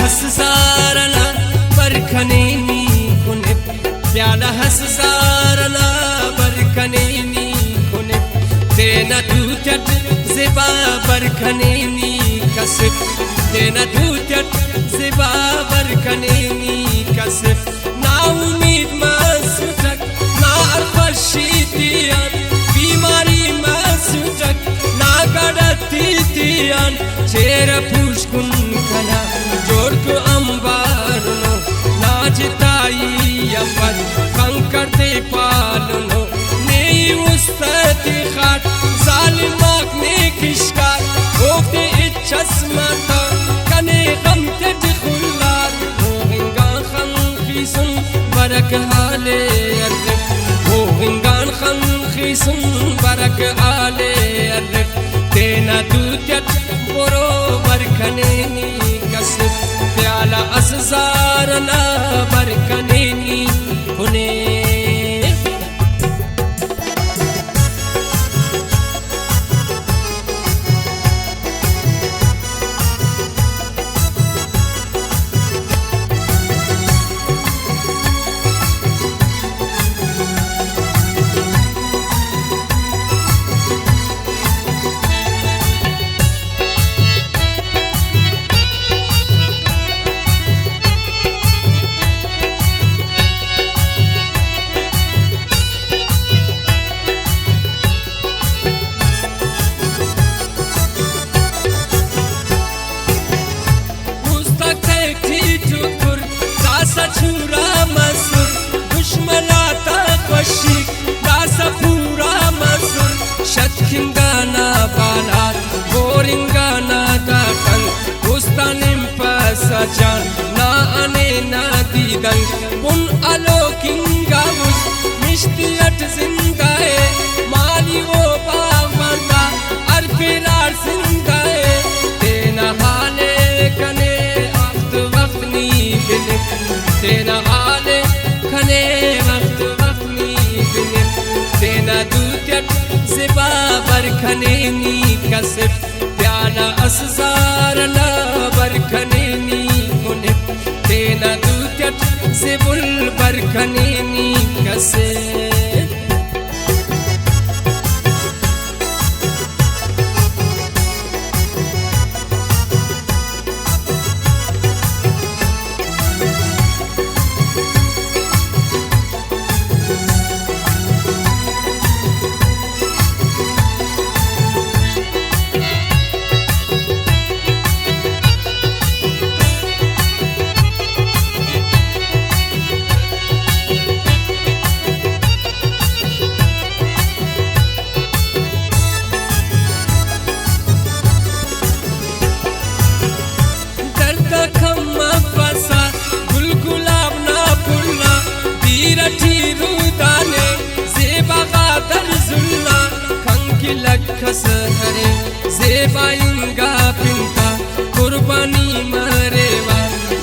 हसजारना बरखनेनी कुने प्याला हसजारना बरखनेनी कुने तेना दूतट ज़िबा बरखनेनी कसफ तेना दूतट ज़िबा बरखनेनी कसफ ना उम्मीद मसुटक ना अरफशीतियान बीमारी मसुटक ना गड़ती तियान चेहरा पुष्कुन कना जोर को अंबारनो नाचताई यफर कंकर दे पालनो नेई उस्तती खाट जालिमाक ने किशकार होते इच्छस मता कने गम तदखुलार होंगान खंखीसुन बरक आले अर्रफ होंगान खंखीसुन बरक आले अर्रफ तेना दूतट बोरो बरखनेनी कसफ प्याला असजारना बरखनेनी कुने छुरा मसूर दुश्मनाता वशिक दासा पूरा मसूर शतकिंगाना बाला बोरिंगाना दाटन उस्तानिम पसजान ना अने ना दीदन उन अलोकिंगा उस मिश्तियत जिंगाए माली वो बावंदा अरफिलार जिंगाए तेना हाले कने वक्त नी बिन तेना आले खने वक्त वक्नी बिन तेना दूतट ज़िबा बरखनेनी कसफ प्याला असजारना बरखनेनी कुने तेना दूतट ज़िबुल बरखनेनी कसफ लखस हरे ज़ेबाइंगा पिंता कुर्बानी मरेवा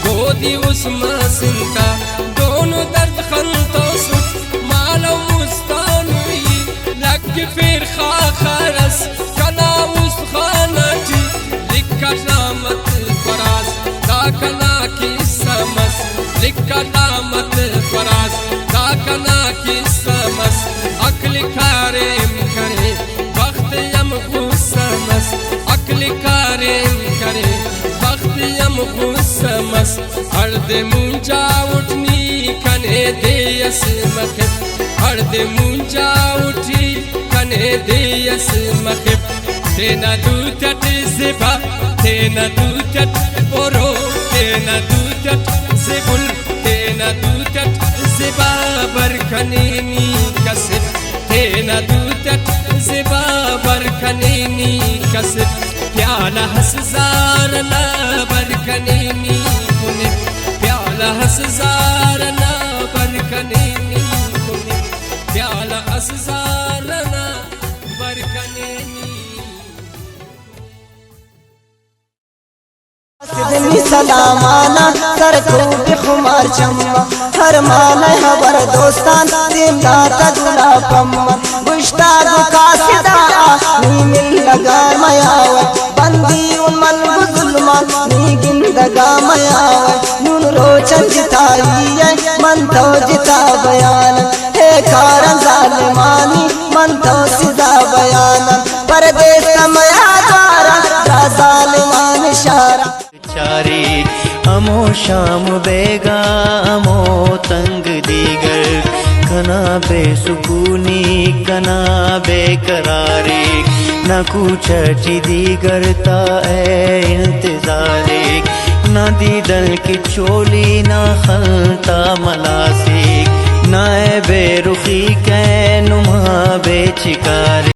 गोदी उस्मा सिंता दोनों दर्द खंतो सुख मालो मुस्तानुई लग फिर खाखरस कना उस खानती लिखा लामत फराज दा कना की समस लिखा लामत फराज दा कना की समस अक्ल खारेम करे यम गुस्समस अक्ल कारें करे वक्त यम गुस्समस हर्द मुंजा उठनी कने देयस मखिब हर्द मुंजा उठी कने देयस मखिब तेना दूतट ज़िबा तेना दूतट बोरो तेना दूतट ज़िबुल तेना दूतट ज़िबा बरखनेनी कसफ तेना दूतट ज़िबा बरखनेनी कसफ प्याला हसजारना बरखनेनी कुने प्याला हसजारना बरखनेनी कुने प्याला हसजारना बरखनेनी सिदनी सलामाना सर को बिखुमार चम्मा हर माना हबर दोस्तान दिम दाता गुला पम्मा गुश्ताग कासिदा नी मिल लगा मयावत बंदी उन मन बुजुल्मान नी गिंदगा मयावत तो जिता बयान हे कारण जालिमानी मन तो सीधा बयान परदेश मया द्वारा जालिमान इशारा चारी अमो शाम बेगा अमो तंग दीगर कना बेसुकूनी कना बेकरारी न कुछ दीगर ता इंतजारे न दीदल की चोली न खलता मलासी न बेरुखी कै नुमा बेचिकारी।